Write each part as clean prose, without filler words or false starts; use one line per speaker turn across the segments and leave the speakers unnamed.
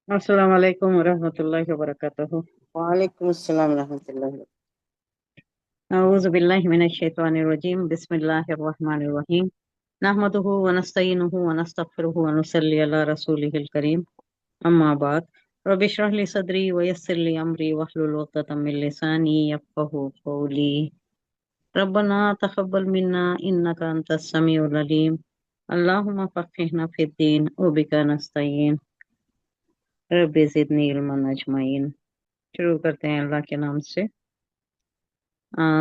अस्सलाम वालेकुम वरहमतुल्लाहि वबरकातुहू।
वालेकुम अस्सलाम रहमतुल्लाहि।
अऊज़ु बिल्लाहि मिनश शैतानिर रजीम। बिस्मिल्लाहिर रहमानिर रहीम। नहमदुहु व नस्तईनुहु व नस्तगफिरुहु व नुसल्ली अला रसूलिहिल करीम। अम्मा बाद। रब्बि इश्रह ली सदरी व यस्सिर ली अमरी वहलुल उक़दतम मिन लिसानी यफ़क़हू क़ौली। रब्बना तक़ब्बल मिन्ना इन्नका अंतस समीउल अलीम। अल्लाहुम्मा फ़क़्हिना फ़िद्दीन व बिका नस्तईन। रब्बि ज़िदनी इल्मन अजमईन। शुरू करते हैं अल्लाह के नाम से।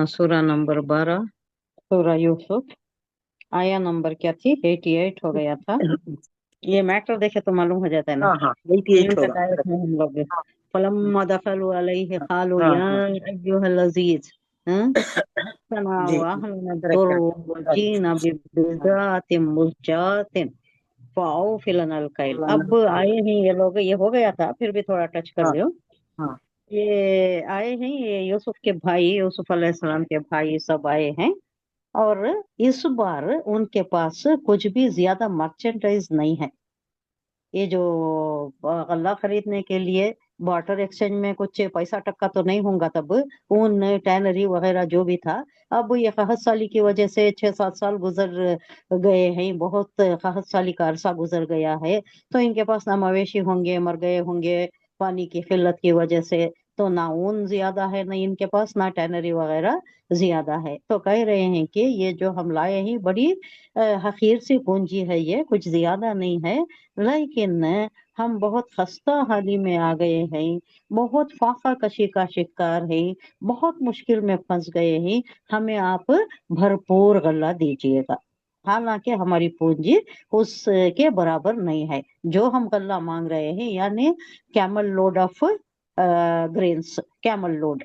सूरा नंबर 12, सूरा यूसुफ। आया नंबर क्या थी? 88 हो गया था। ये मैटर देखे तो मालूम हो जाता है ना।
हाँ हाँ 88 होगा।
63 आयत में हम लोग फलम्मा दखलू अलैहि क़ालू
हाँ
या
हाँ
अय्युहल अज़ीज़ सना
जी
व
जी
अहलना
करेक्ट
दुर्र व
करेक्ट।
जीना बिबिज़ातिन मुज़जातिन फ़अौफ़ि लनल कैल। अब आए हैं ये लोग, ये हो गया था, फिर भी थोड़ा टच कर
हाँ
लियो।
हाँ
ये आए हैं, ये यूसुफ के भाई, यूसुफ अलैहिस्सलाम के भाई सब आए हैं। और इस बार उनके पास कुछ भी ज्यादा मर्चेंडाइज नहीं है। ये जो गल्ला खरीदने के लिए बार्टर एक्सचेंज में कुछ पैसा टक्का तो नहीं होगा तब, ऊन टैनरी वगैरह जो भी था। अब ये कहत साली की वजह से 6-7 साल गुजर गए हैं, बहुत कहत साली का अरसा गुजर गया है। तो इनके पास ना मवेशी होंगे, मर गए होंगे पानी की किल्लत की वजह से। तो ना ऊन ज्यादा है, ना इनके पास ना टैनरी वगैरह ज्यादा है। तो कह रहे हैं कि ये जो हम लाए हैं बड़ी हकीर सी पूंजी है, ये कुछ ज्यादा नहीं है। लेकिन हम बहुत खस्ता हाली में आ गए हैं, बहुत फाका कशी का शिकार है, बहुत मुश्किल में फंस गए हैं। हमें आप भरपूर गल्ला दीजिएगा। हालांकि हमारी पूंजी उसके बराबर नहीं है जो हम गल्ला मांग रहे हैं, यानी camel load of grains. Camel load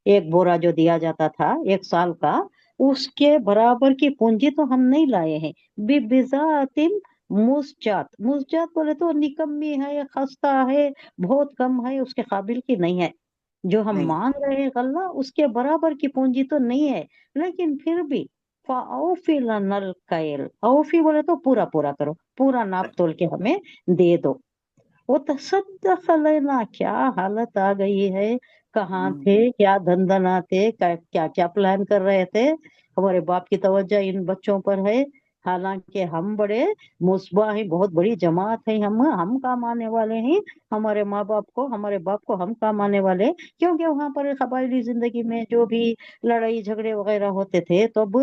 एक बोरा जो दिया जाता था 1 साल का, उसके बराबर की पूंजी तो हम नहीं लाए हैं। बिबिजातिन मुस्जात। मुस्जात बोले तो निकम्मी है, खस्ता है, बहुत कम है, उसके काबिल की नहीं है। जो हम
नहीं
मांग रहे हैं गल्ला, उसके बराबर की पूंजी तो नहीं है। लेकिन फिर भी फाओफी लनल कैल। औफी बोले तो पूरा पूरा करो, पूरा नाप तोल के हमें दे दो। वो तसद्दक अलैना। क्या हालत आ गई है। कहाँ थे,
हम्म,
क्या धंधना थे, क्या क्या प्लान कर रहे थे। हमारे बाप की तवज्जो इन बच्चों पर है। हालांकि हम बड़े मुस्बा हैं, बहुत बड़ी जमात है। हम काम आने वाले हैं। हमारे माँ बाप को, हमारे बाप को हम काम आने वाले हैं। क्योंकि वहां पर कबायली जिंदगी में जो भी लड़ाई झगड़े वगैरह होते थे, तब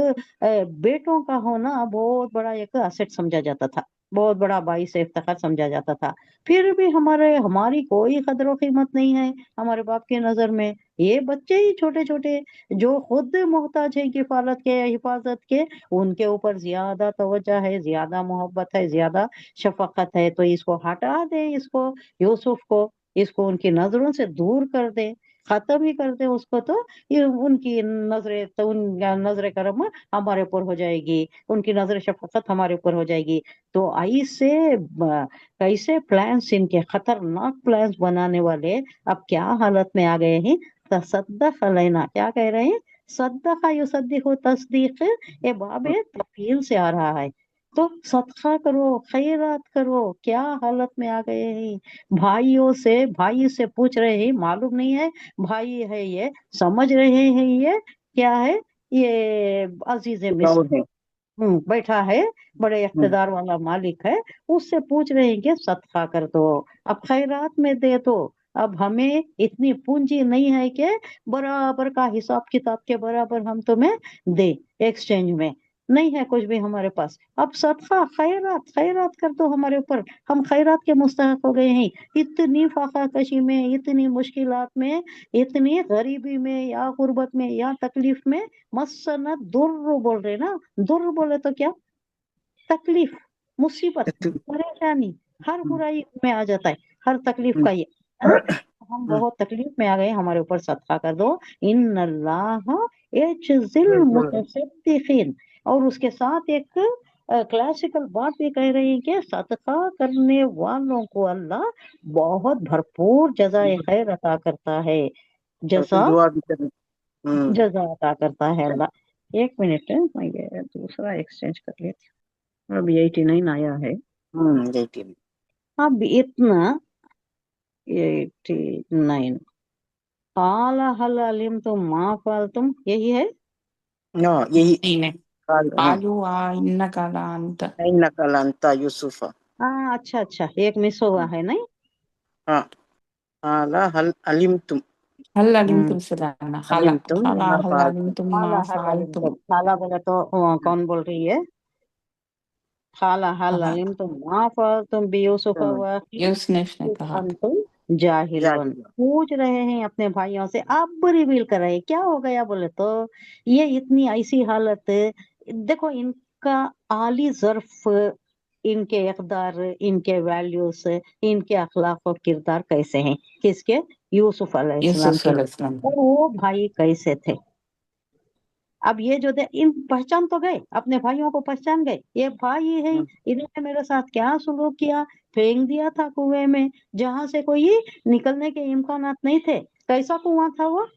बेटों का होना बहुत बड़ा एक असेट समझा जाता था, बहुत बड़ा बाइस इफ्तिखार समझा जाता था। फिर भी हमारी कोई कदर कीमत नहीं है हमारे बाप की नजर में। ये बच्चे ही छोटे छोटे जो खुद मोहताज है किफालत के, हिफाजत के, उनके ऊपर ज्यादा तवज्जो है, ज्यादा मोहब्बत है, ज्यादा शफकत है। तो इसको हटा दें, इसको यूसुफ को, इसको उनकी नजरों से दूर कर दें, खत्म ही कर दें उसको। तो ये उनकी नजरे, तो उन नजर करम हमारे ऊपर हो जाएगी, उनकी नजर शफकत हमारे ऊपर हो जाएगी। तो ऐसे कैसे प्लान्स, इनके खतरनाक प्लान्स बनाने वाले अब क्या हालत में आ गए हैं। तसद्दक अलैना, क्या कह रहे हैं? सद्दका युसद्दिकु तस्दीक। ये बाब तफील से आ रहा है। तो सदका करो, खैरात करो। क्या हालत में आ गए हैं। भाई से पूछ रहे हैं, मालूम नहीं है भाई है ये, समझ रहे हैं ये क्या है। ये अजीज मिस्र
प्राउड है।
बैठा है, बड़े
हम्म,
इख्तिदार वाला मालिक है। उससे पूछ रहे हैं कि सदका कर दो, अब खैरात में दे दो। अब हमें इतनी पूंजी नहीं है कि बराबर का हिसाब किताब के बराबर हम तुम्हें दे एक्सचेंज में। नहीं है कुछ भी हमारे पास। अब सदका, खैरात, खैरात कर दो हमारे ऊपर। हम खैरात के मुस्तहक हो गए हैं। इतनी फाका कशी में, इतनी मुश्किलात में, इतनी गरीबी में या गुर्बत में या तकलीफ में। मसना दुर्र बोल रहे ना। दुर्र बोले तो क्या? तकलीफ, मुसीबत, परेशानी, हर
हम्म,
बुराई में आ जाता है, हर तकलीफ
हम्म,
का ये है ना। हम
हम्म,
बहुत तकलीफ में आ गए, हमारे ऊपर सदका कर दो। इन अल्लाह यजज़िल मुतसद्दिकीन। और उसके साथ एक क्लासिकल बात भी कह रही है कि सदका करने वालों को अल्लाह बहुत भरपूर जज़ाए खैर अता करता है।
तो
जज़ा,
दुआ भी करें।
जज़ा अता करता है अल्लाह। 1 मिनट है, मैं ये दूसरा एक्सचेंज कर लेती हूँ। अब 89 आया है।
JT में।
अब इतना 89 قال هل علمتم ما فعلتم यही है
हाँ यही
नहीं नहीं
काल हाँ
कालू इन्नक लांत
इन्नक लंत यूसुफ
हाँ अच्छा एक मिस हुआ है नहीं
हाँ काल हल अलिमतुम
हल अलिमतुम सलाना खाला
अलिमतुम
खाला
मा
हल
फालतुम
अलिमतुम मा
खाला हल
फालतुम
अलिमतुम खाला बोले तो कौन बोल रही है खाला हल
खाला
अलिमतुम मा फअलतुम बियूसुफ व
यूसुफ ने कहा
अंतुम जाहिलून
जाहिल
पूछ रहे हैं अपने भाइयों से अब रिवील कर रहे हैं क्या हो गया बोले तो ये इतनी ऐसी हालत देखो इनका आली ज़र्फ इनके इक़दार इनके वैल्यूज इनके अखलाक और किरदार कैसे हैं किसके यूसुफ अलैहिस्सलाम
यूसुफ
के
अलैहिस्सलाम
और वो भाई कैसे थे अब ये जो इन पहचान तो गए अपने भाइयों को पहचान गए ये भाई है इन्होंने मेरे साथ क्या सुलूक किया फेंक दिया था कुएं में जहां से कोई निकलने के इम्कानात नहीं थे कैसा कुआं था वो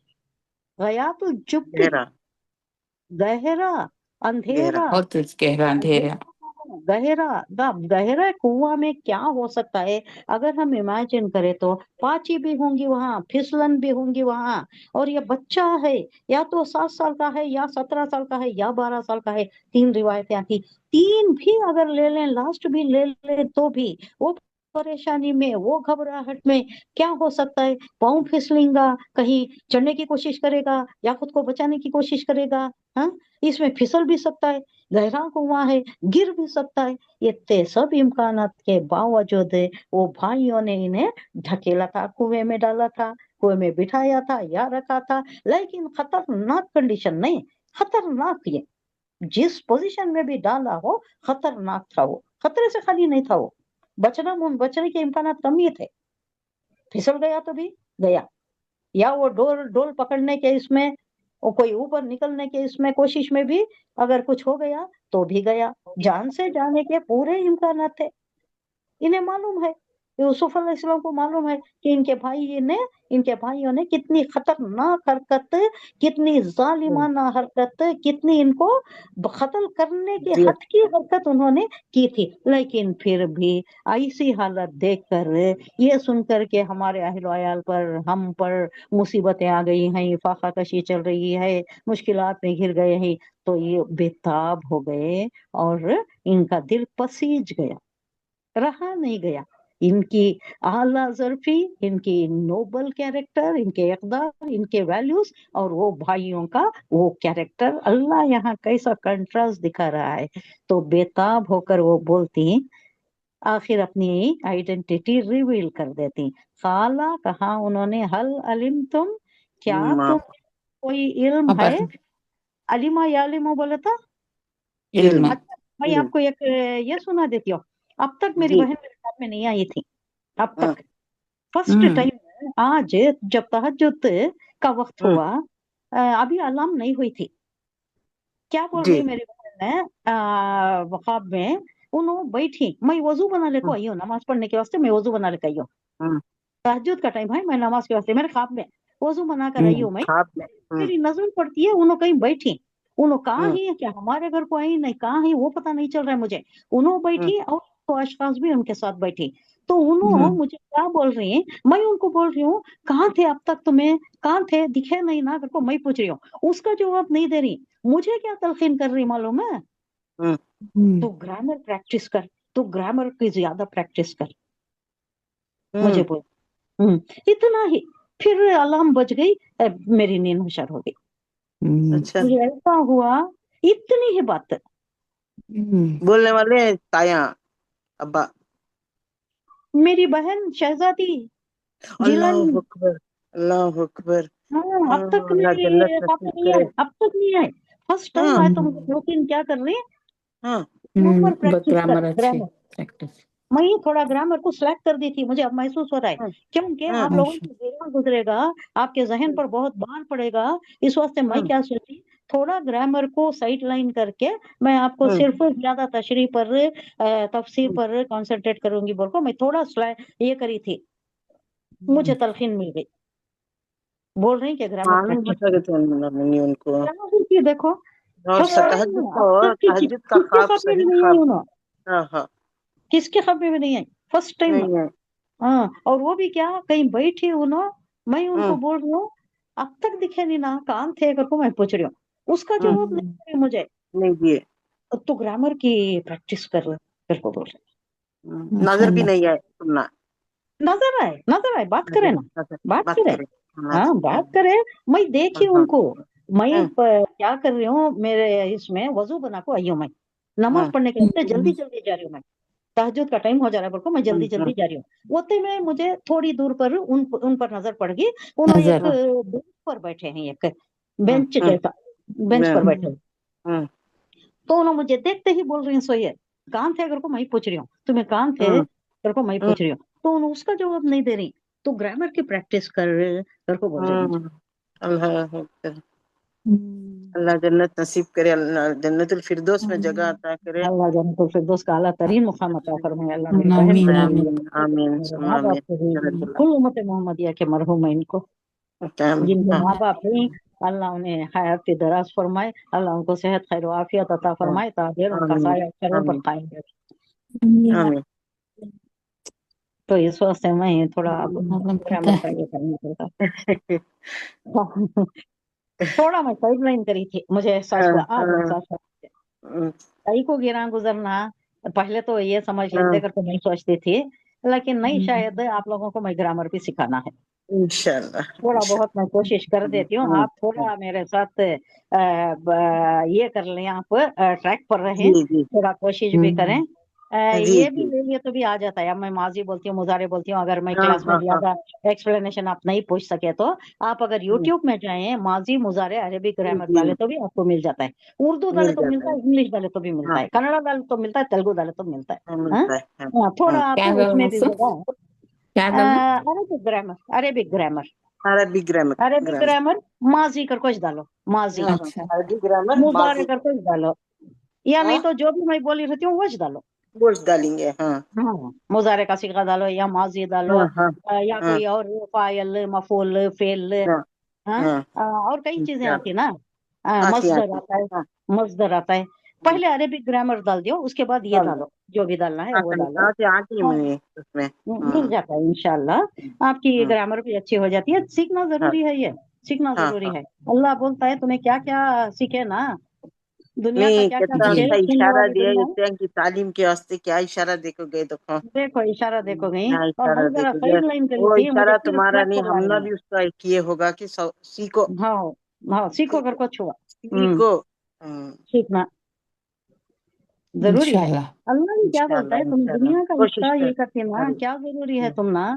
गया तो जुब्बी
गहरा
गहरा अंधेरा
बहुत गहरा अंधेरा
गहरा गहरा कुआं में क्या हो सकता है अगर हम इमेजिन करें तो पाची भी होंगी वहां फिसलन भी होंगी वहां और ये बच्चा है या तो 7 साल का है या 17 साल का है या 12 साल का है 3 रिवायतें आती 3 भी अगर ले लें लास्ट भी ले लें तो भी वो परेशानी में वो घबराहट में क्या हो सकता है पाँव फिसलेगा कहीं चढ़ने की कोशिश करेगा या खुद को बचाने की कोशिश करेगा हाँ इसमें फिसल भी सकता है गहरा कुआं है गिर भी सकता है इतने सब इम्कानात के बावजूद वो भाइयों ने इन्हें ढकेला था कुएं में डाला था कुएं में बिठाया था या रखा था लेकिन खतरनाक कंडीशन नहीं खतरनाक ये जिस पोजीशन में भी डाला हो खतरनाक था वो खतरे से खाली नहीं था वो बचने के इम्कानात कम ही थे फिसल गया तो भी गया या वो डोल डोल पकड़ने के इसमें वो कोई ऊपर निकलने के इसमें कोशिश में भी अगर कुछ हो गया तो भी गया जान से जाने के पूरे इम्कान थे इन्हें मालूम है यूसुफ अलैहिस्सलाम को मालूम है कि इनके भाइयों ने कितनी खतरनाक हरकत कितनी जालिमाना हरकत कितनी इनको कत्ल करने के
जी
हद की हरकत उन्होंने की थी लेकिन फिर भी ऐसी हालत देखकर ये सुनकर के हमारे अहल वयाल पर हम पर मुसीबतें आ गई हैं फाका कशी चल रही है मुश्किलात में घिर गए हैं तो ये बेताब हो गए और इनका दिल पसीज गया रहा नहीं गया इनकी आला ज़र्फी इनकी नोबल कैरेक्टर इनके इक़दार इनके वैल्यूज और वो भाइयों का वो कैरेक्टर अल्लाह यहाँ कैसा कंट्रास्ट दिखा रहा है तो बेताब होकर वो बोलती आखिर अपनी आइडेंटिटी रिवील कर देती खाला कहा उन्होंने हल अलिम तुम क्या
मा
तुम कोई इल्म है
खबर
अलिमा या अलिमो बोला था
इल्म
अच्छा मैं
इल्म
आपको एक ये सुना देती हूँ अब तक मेरी
जी
बहन मेरे साथ में नहीं आई थी अब
हाँ
तक फर्स्ट टाइम आज जब तहज्जुद का वक्त हुआ अभी अलार्म नहीं हुई थी क्या बोल
जी
रही मेरी बहन ने ख्वाब में उन्होंने बैठी मैं वजू बना लेको आई हूँ नमाज पढ़ने के वास्ते मैं वजू बना लेकर आई हूँ तहज्जुद का टाइम है मैं नमाज के वास्ते मेरे ख्वाब में वजू बना कर आई हूँ मैं
खाब में
मेरी नजर पड़ती है उन्होंने कहीं बैठी उन्होंने कहा ही क्या हमारे घर को आई नहीं कहा ही वो पता नहीं चल रहा है मुझे उन्होंने बैठी और तो अशखास भी उनके साथ बैठी तो उन्होंने मुझे क्या बोल रही है मैं उनको बोल रही हूँ कहाँ थे अब तक तुम्हें कहाँ थे दिखे नहीं ना को मैं पूछ रही हूँ उसका जवाब नहीं दे रही मुझे क्या तलखीन कर रही मालूम है तू ग्रामर प्रैक्टिस कर तू ग्रामर की ज्यादा प्रैक्टिस कर मुझे बोल इतना ही फिर अलार्म बज गई मेरी नींद होशियार हो गई
अच्छा
मुझे ऐसा हुआ इतनी ही बात
बोलने वाले ताया अब्बा
मेरी बहन शहजादी जिलानी
अल्लाह अकबर अल्लाह अकबर
हाँ अब तक
अल्लाह
मेरी
जन्नत
साथ में
नसीब
नहीं
करे
आए अब तक नहीं आए फर्स्ट टाइम आए तो मुझे दो तीन क्या कर रहे हैं
हाँ
ग्रामर प्रैक्टिस कर
ग्रामर अच्छी
ग्रामर
प्रैक्टिस
मैं थोड़ा ग्रामर को स्लैक कर दी थी मुझे अब महसूस हो रहा है क्योंकि आप लोगों की जीवन गुजरेगा आपके जहन पर बहुत भार पड़ेगा इस वास्ते मैं क्या सोची थोड़ा ग्रामर को साइड लाइन करके मैं आपको सिर्फ ज्यादा तशरीह पर तफसीर पर कंसंट्रेट करूंगी बोल को मैं थोड़ा ये करी थी मुझे तलखीन मिल गई बोल रही कि ग्रामर
मालूम
प्रैक्टिस
होता है तो उनको
क्या होती है देखो
और
फर्स्ट टाइम अब तक की
तहज्जुद का
किसके
ख्वाब
ख्वाब में भी
सही
नहीं आई
ख्वाब
उन्होंने
हाँ हाँ
किसके ख्वाब में भी नहीं आई फर्स्ट टाइम
नहीं है
हाँ, और वो भी क्या, कहीं बैठी हूँ ना, मैं उनको
हम्म
बोल रही हूँ, अब तक दिखे नहीं ना, कहाँ थे करके मैं पूछ रही हूँ, उसका
हम्म
जवाब नहीं दे रही मुझे।
नहीं दिए।
तो ग्रामर की प्रैक्टिस कर मेरे को बोल रहे।
नजर भी
माशाल्लाह।
नहीं आए सुनना।
नजर आए, बात करे
नजर
ना,
नजर
बात
बात
करे।
करें।
हाँ, बात करे। मैं देखी
हाँ
उनको, मैं
हम्म
क्या कर रही हूँ, मेरे इसमें वजू बना को आई हूँ मैं, नमाज
हम्म
पढ़ने के लिए जल्दी जल्दी जा रही हूँ मैं, तहज्जुद का टाइम हो जा रहा है बोल को मैं जल्दी
हम्म
जल्दी जा रही हूँ। होते में मुझे थोड़ी दूर पर उन पर नजर पड़ गई। उन्होंने एक
नजर।
बेंच पर बैठे हैं, एक
हम्म
बेंच
हम्म
जैसा, बेंच पर बैठे हैं।
हम्म
तो उन्होंने मुझे देखते ही बोल रही हैं, सोइए, कहाँ थे अगर को मैं पूछ रही हूँ, तुम्हें कहाँ थे
हम्म
अगर को मैं पूछ रही हूँ। तो उन्होंने उसका जवाब नहीं दे रही, तो ग्रामर की प्रैक्टिस कर को बोल रही मुझे।
अल्लाह अकबर। अल्लाह जन्नत नसीब करे, अल्लाह जन्नतुल फिरदौस में जगह अता करे।
अल्लाह जन्नतुल फिरदौस का आला तरीन मुकाम अता फरमाए। अल्लाह मेरी बहन
आमीन
को भी,
आमीन।
आमीन आमीन
मेरे
सुम्मा
माँ बाप
आमीन।
को भी,
जन्नतुल्लाह
कुल उम्मत मोहम्मदिया के मरहूम है इनको, जिनके
हाँ
माँ बाप हैं, अल्लाह उन्हें हयात की दराज फरमाए, अल्लाह उनको सेहत खैर आफियत अता
हाँ
फरमाए, तादेर उनका
आमीन
साया अक्षरों पर
आमीन
कायम रखे।
आमीन।
तो इस वास्ते मैं थोड़ा अब
मालूम पता
ग्रामर का
है।
ये करना पड़ता। थोड़ा मैं साइड करी थी, मुझे एहसास हुआ,
हाँ
आज
हाँ
एहसास हुआ कई को गिरा गुजरना। पहले तो ये समझ
हाँ
लेते कर तो नहीं सोचती थी, लेकिन नहीं, शायद आप लोगों को मैं ग्रामर भी सिखाना है।
इंशाल्लाह
थोड़ा बहुत मैं कोशिश कर देती हूँ,
इंशाल्लाह।
आप थोड़ा मेरे साथ ये कर लें, आप ट्रैक पर रहें,
जी जी
थोड़ा कोशिश भी करें।
जी
ये भी
जी।
ले लिए तो भी आ जाता है। अब मैं माजी बोलती हूँ, मुजारे बोलती हूँ, अगर मैं
हाँ
क्लास में
हाँ हाँ
ज्यादा एक्सप्लेनेशन आप नहीं पूछ सके तो आप अगर
हाँ,
यूट्यूब में जाएं, माजी मुजारे अरेबिक
जी
ग्रामर
जी
डाले तो भी आपको मिल जाता है। उर्दू डाले
मिल
तो
जाता
मिलता
है।
है, इंग्लिश डाले तो भी मिलता
हाँ
है, कन्नड़ा डाले तो मिलता है, तेलुगु डाले तो मिलता है।
हाँ
हाँ?
मिलता है। हाँ
हाँ, थोड़ा
हाँ।
आप
क्या डालना
उसमें भी
उसमें?
जगह,
क्या डालना?
अरेबिक ग्रामर,
अरबी ग्रामर
अरेबिक
ग्रामर।
ग्रामर, माजी कर कुछ डालो, माजी,
हाँ हाँ
अच्छा।
अरबी ग्रामर
मुजारे
माजी।
कर कुछ डालो, या नहीं
हाँ
तो जो भी मैं बोली रहती हूँ वो डालो।
गोश्त डालेंगे। हाँ
हाँ, मुजारे का सिगा डालो या माजी डालो,
हाँ हाँ
या
हाँ
कोई और फाइल मफूल फेल।
हाँ
हाँ,
हाँ
और कई चीजें
इंशाल्लाह।
आती ना,
आती
मस्दर
आती।
आता है,
हाँ
मस्दर आता है।
हाँ,
पहले अरेबिक ग्रामर डाल दियो, उसके बाद ये
डाल दो।
डालो, जो भी डालना है वो
आती
डालो।
आती आती है
हाँ,
मुझे उसमें।
मिल जाता है इंशाल्लाह। आपकी
हाँ
ग्रामर भी अच्छी हो जाती है, सीखना
हाँ
जरूरी है ये, सीखना
हाँ
जरूरी
हाँ।
है। अल्लाह बोलता है तुम्हें क्या क्या सीखे ना, दुनिया का
नहीं
क्या क्या
कितना
जी।
सीखे,
अच्छा
सुनने
इशारा
वाली
दिया
दुनिया है।
इतने की तालीम के वास्ते, क्या इशारा देखोगे देखो।
देखो इशारा देखो गई,
क्या
और मैं
इशारा
जरा
देखोगे।
साइड लाइन करी
वो
थी, मुझे
इशारा
फिर
तुम्हारा
ट्रैक
नहीं,
पर लानी
हमने
है।
भी उसका किए होगा कि सीखो
हाँ, हाँ, सीखो अगर
सीखो
कुछ हुआ।
सीखो।
सीखना जरूरी है।
इंशाल्लाह।
अल्लाह भी क्या बोलता है, तुम
इंशाल्लाह
दुनिया का
कोशिश
हिस्सा
कर
ये करती ना,
करें।
क्या जरूरी है तुम ना,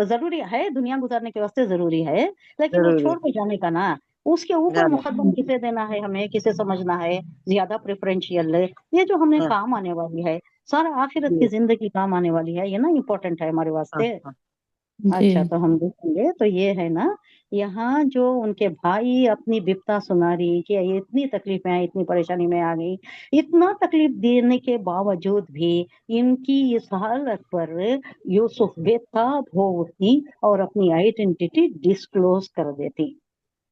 जरूरी है दुनिया गुजारने के वास्ते जरूरी है, लेकिन वो
जरूरी
छोड़ के जाने का ना, उसके ऊपर
जाना।
मुकदम किसे देना है, हमें किसे समझना है, ज्यादा प्रेफरेंशियल है, ये जो हमें
हाँ
काम आने वाली है, सारा आखिरत की
जी
जिंदगी काम आने वाली है, ये ना इम्पोर्टेंट है हमारे
हाँ
वास्ते।
हाँ
जी।
अच्छा, तो हम देखेंगे तो ये है ना, यहाँ जो उनके भाई अपनी बिपता सुना रही कि ये इतनी तकलीफ में आई, इतनी परेशानी में आ गई, इतना तकलीफ देने के बावजूद भी इनकी इस हालत पर यूसुफ बेताब हो उठती और अपनी आइडेंटिटी डिस्क्लोज कर देती।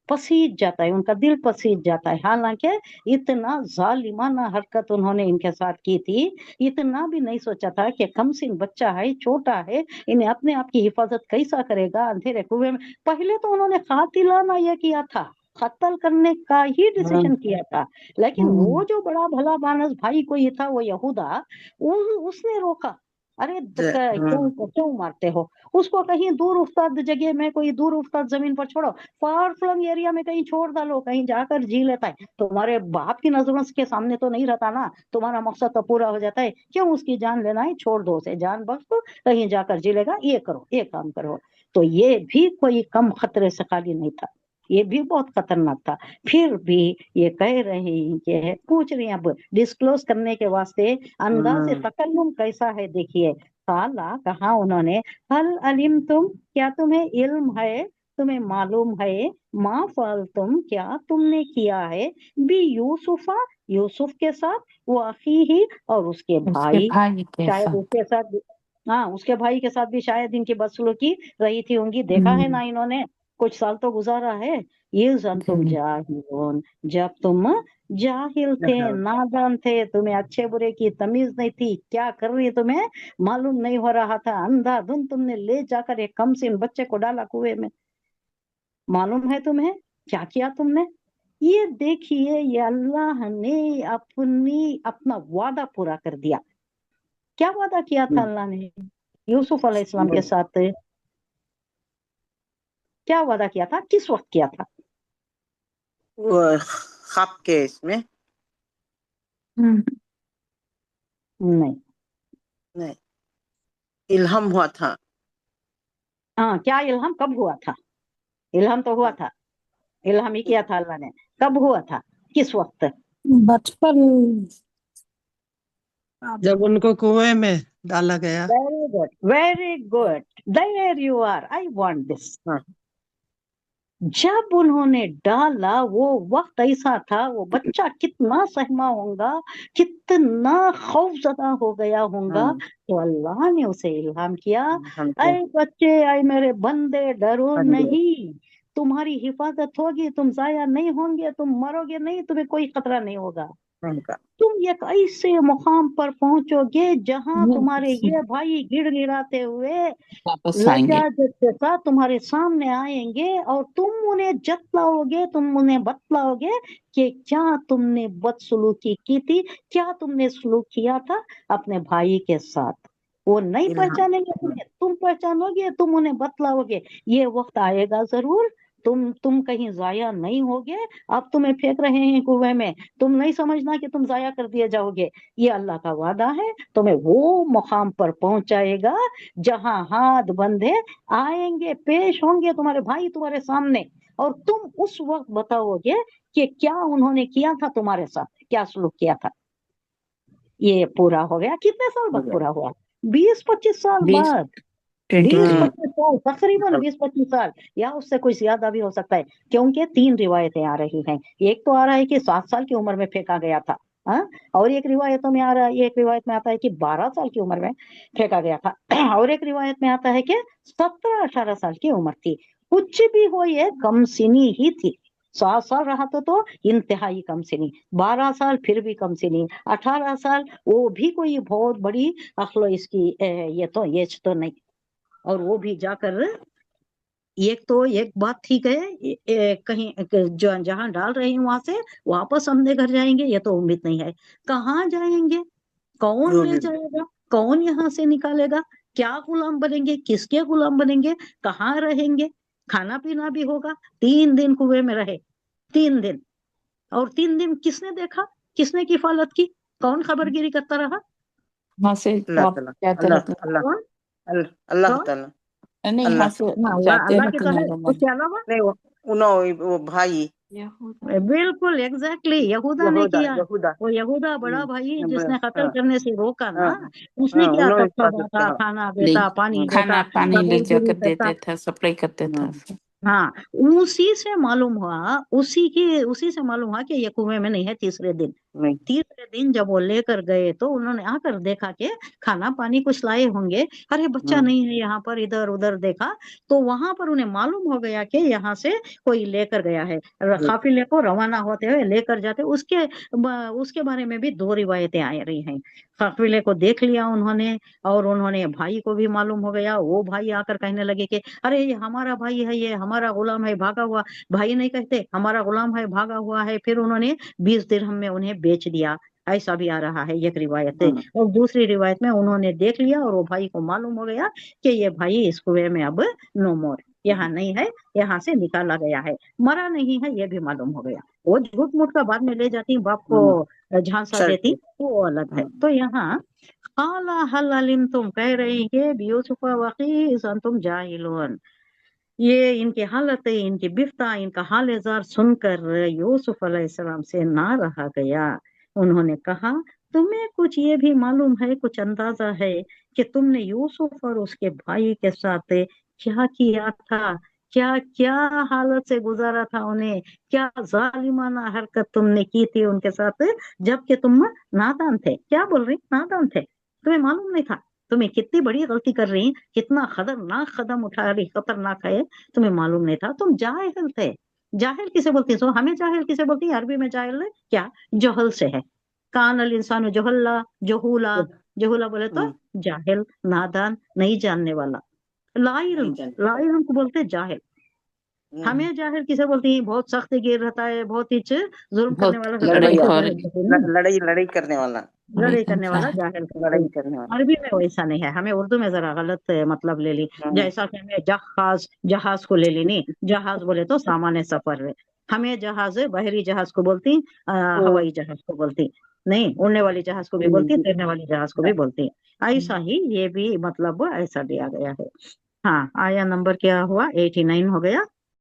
पसीज जाता है, उनका दिल पसीज जाता है। हालांकि इतना जालिमाना हरकत उन्होंने इनके साथ की थी, इतना भी नहीं सोचा था कि कम सिन बच्चा है, छोटा है, इन्हें अपने आप की हिफाजत कैसा करेगा अंधेरे कुएं में। पहले तो उन्होंने कातिलाना यह किया था, कत्ल करने का ही
हाँ
डिसीजन किया था, लेकिन वो जो बड़ा भला मानस भाई कोई था, वो यहूदा, उसने रोका। अरे क्यों
हाँ
क्यों मारते हो उसको, कहीं दूर उफ्ताद जगह में, कोई दूर उफ्ताद जमीन पर छोड़ो, फार फ्लंग एरिया में कहीं छोड़ डालो, कहीं जाकर जी लेता है, तुम्हारे बाप की नजरों के सामने तो नहीं रहता ना, तुम्हारा मकसद तो पूरा हो जाता है, क्यों उसकी जान लेना है, छोड़ दो उसे, जान बख्श दो, कहीं जाकर जी लेगा, ये करो, ये काम करो। तो ये भी कोई कम खतरे से खाली नहीं था, ये भी बहुत खतरनाक था। फिर भी ये कह रहे हैं कि, पूछ रही हैं अब डिस्क्लोज करने के वास्ते, अंदाज
हाँ
तकल्लुम कैसा है देखिए। काला कहा उन्होंने, हल अलिम तुम, क्या तुम्हें इल्म है, तुम्हें मालूम है, माँ फाल तुम, क्या तुमने किया है, बी यूसुफा, यूसुफ के साथ, वो अखी ही, और उसके
उसके
भाई,
भाई के
शायद
साथ।
उसके साथ हाँ, उसके भाई के साथ भी शायद इनकी बदसलूकी रही थी होंगी, देखा है
हम्म।
ना इन्होंने, कुछ साल तो गुजारा है। ये तुम
जी
जाहिलून, जब तुम जाहिल थे,
हाँ,
नादान थे, तुम्हें अच्छे बुरे की तमीज नहीं थी, क्या कर रही तुम्हें मालूम नहीं हो रहा था, अंधाधुंध तुमने ले जाकर एक कमसीन बच्चे को डाला कुएं में। मालूम है तुम्हें क्या किया तुमने? ये देखिए, ये अल्लाह ने अपना वादा पूरा कर दिया। क्या वादा किया था अल्लाह ने यूसुफ अलैहिस्सलाम के साथ? क्या वादा किया था, किस वक्त किया था?
वो ख्वाब के इसमें
नहीं।
नहीं, इल्हम हुआ था।
हाँ, क्या इल्हाम कब हुआ था? इल्हाम तो हुआ था, इल्हाम ही किया था अल्लाह ने। कब हुआ था, किस वक्त?
बचपन
जब उनको कुएं में डाला गया।
Very good, very good, there you are, I want this.
हाँ,
जब उन्होंने डाला, वो वक्त ऐसा था, वो बच्चा कितना सहमा होगा, कितना खौफजदा हो गया होगा।
हाँ,
तो अल्लाह ने उसे इल्हाम किया,
हमको
ऐ बच्चे, ऐ मेरे बंदे, डरो
बंदे।
नहीं, तुम्हारी हिफाजत होगी, तुम जाया नहीं होंगे, तुम मरोगे नहीं, तुम्हें कोई खतरा नहीं होगा।
उनका
तुम एक ऐसे मुकाम पर पहुंचोगे जहां तुम्हारे ये भाई गिड़गिड़ाते हुए
वापस आएंगे।
लजाजत के साथ तुम्हारे सामने आएंगे, और तुम उन्हें जतलाओगे, तुम उन्हें बतलाओगे कि क्या तुमने बदसलूकी की थी, क्या तुमने सलूक किया था अपने भाई के साथ। वो नहीं
इल्हम।
पहचानेंगे तुम्हें, तुम पहचानोगे, तुम उन्हें बतलाओगे। ये वक्त आएगा जरूर, तुम कहीं जाया नहीं होगे। अब तुम्हें फेंक रहे हैं कुएं में, तुम नहीं समझना कि तुम जाया कर दिए जाओगे। ये अल्लाह का वादा है, तुम्हें वो मुकाम पर पहुंचाएगा जहां हाथ बंधे आएंगे, पेश होंगे तुम्हारे भाई तुम्हारे सामने, और तुम उस वक्त बताओगे कि क्या उन्होंने किया था तुम्हारे साथ, क्या सलूक किया था। ये पूरा हो गया, कितने साल बाद पूरा हुआ? 20-25 साल
20
बाद।
23
20-25 साल, तकरीबन 20-25 साल, या उससे कुछ ज्यादा भी हो सकता है, क्योंकि 3 रिवायतें आ रही हैं। एक तो आ रहा है कि 7 साल की उम्र में फेंका गया था, हाँ, और एक रिवायतों में आ रहा है, एक रिवायत में आता है कि 12 साल की उम्र में फेंका गया था, और एक रिवायत में आता है कि 17-18 साल की उम्र थी। कुछ भी हो, ये कम सिनी ही थी। 7 साल रहा तो इंतहाई कम सिनी, 12 साल फिर भी कम सिनी, 18 साल वो भी कोई बहुत बड़ी अखलो इसकी ये तो एज तो नहीं। और वो भी जाकर, एक तो एक बात ठीक है, कहीं जो जहां डाल रहे हैं वहां से वापस अपने घर जाएंगे, ये तो उम्मीद नहीं है। कहाँ जाएंगे, कौन
जो
ले
भी
जाएगा, कौन यहाँ से निकालेगा, क्या गुलाम बनेंगे, किसके गुलाम बनेंगे, कहाँ रहेंगे, खाना पीना भी होगा। 3 दिन कुएं में रहे, 3 दिन, और 3 दिन किसने देखा, किसने किफालत की, कौन खबरगिरी करता रहा?
यहाँ से
अल्लाह
वापस
ताला,
जाते
अल्लाह
रहते
अल्लाह
कौन?
अल्लाह अल्लाह
कौन?
ताला,
नहीं, यहाँ
अल्लाह।
से
हाँ,
जाते
अल्लाह के
रहते
तरह,
नारायण।
उसके अलावा।
नहीं, वो भाई
बिल्कुल एग्जैक्टली, यहूदा ने
यहूदा
किया।
यहूदा।
वो यहूदा बड़ा भाई जिसने कत्ल
हाँ,
करने से रोका ना,
हाँ,
उसने
हाँ,
किया,
उन्होंने
कत्ल
हिफाजत
आता,
किया। हाँ,
खाना
ले
देता, पानी
हाँ,
देता,
खाना पानी ले
खबरगिरी
जाकर
करता।
देते थे, सप्लाई करते थे।
हाँ,
हाँ, उसी से मालूम हुआ, उसी से मालूम हुआ कि ये कुएं में नहीं है।
नहीं,
तीसरे दिन जब वो लेकर गए तो उन्होंने आकर देखा कि खाना पानी कुछ लाए होंगे, अरे बच्चा नहीं है यहाँ पर, इधर उधर देखा, तो वहां पर उन्हें मालूम हो गया कि यहाँ से कोई लेकर गया है। काफिले को रवाना होते हुए लेकर जाते, उसके बारे में भी 2 रिवायतें आ रही हैं। काफिले को देख लिया उन्होंने, और उन्होंने भाई को भी मालूम हो गया, वो भाई आकर कहने लगे कि अरे ये हमारा भाई है, ये हमारा गुलाम है, भागा हुआ। भाई नहीं कहते, हमारा गुलाम है, भागा हुआ है। फिर उन्होंने 20 दिरहम में उन्हें बेच दिया। ऐसा भी आ रहा है एक रिवायत है।
हाँ,
और दूसरी रिवायत में उन्होंने देख लिया, और वो भाई को मालूम हो गया कि ये भाई इस कुएं में अब नो मोर, यहाँ नहीं है, यहाँ से निकाला गया है, मरा नहीं है, ये भी मालूम हो गया। वो झूठ मूठ का बाद में ले जाती, बाप
हाँ,
को झांसा
सर
देती,
पे।
वो अलग है।
हाँ,
तो यहाँ काला हल अलिम, तुम कह रही कि यूसुफ वकीस तुम जाहिलून। ये इनकी हालत, इनकी बिफ्ता, इनका हाल जार सुनकर यूसुफ अलैहिस्सलाम से ना रहा गया। उन्होंने कहा, तुम्हें कुछ ये भी मालूम है, कुछ अंदाजा है कि तुमने यूसुफ और उसके भाई के साथ क्या किया था, क्या क्या हालत से गुजारा था उन्हें, क्या जालिमाना हरकत तुमने की थी उनके साथ, जबकि तुम नादान थे। क्या बोल रही, नादान थे, तुम्हें मालूम नहीं था? तुम्हें कितनी बड़ी गलती कर रही, कितना खतरनाक कदम उठा रही, खतरनाक है, तुम्हें मालूम नहीं था, तुम जाहिल थे। जाहिल किसे बोलती है? हमें जाहिल किसे बोलती है? अरबी में जाहिल है क्या? जहल से है। कान अल इंसानु जहल्ला, जहूला, जहूला बोले तो जाहिल, नादान, नहीं जानने वाला। लाइल्म, लाइल्म को बोलते हैं जाहिल। हमें जाहिल किसे बोलती है? बहुत सख्त गिर रहता है, बहुत ही जुल्म करने वाला रहता है,
लड़ाई
उसको
खोर।
जाहिल कहते हैं ना।
लड़ाई करने वाला,
लड़ाई करने वाला जाहिल कहते
लड़ाई
हैं।
करने वाला।
अरबी में वैसा नहीं है, हमें उर्दू में जरा गलत मतलब ले ली। जैसा कि हमें जहाज, जहाज को ले ली, नहीं, जहाज बोले तो सामान्य सफर है। हमें जहाज बहरी जहाज को बोलती, हवाई जहाज को बोलती नहीं, उड़ने वाली जहाज को भी बोलती, तैरने वाली जहाज को भी बोलती। ऐसा ही ये भी मतलब ऐसा दिया गया है। हाँ, आया नंबर क्या हुआ? 89 हो गया।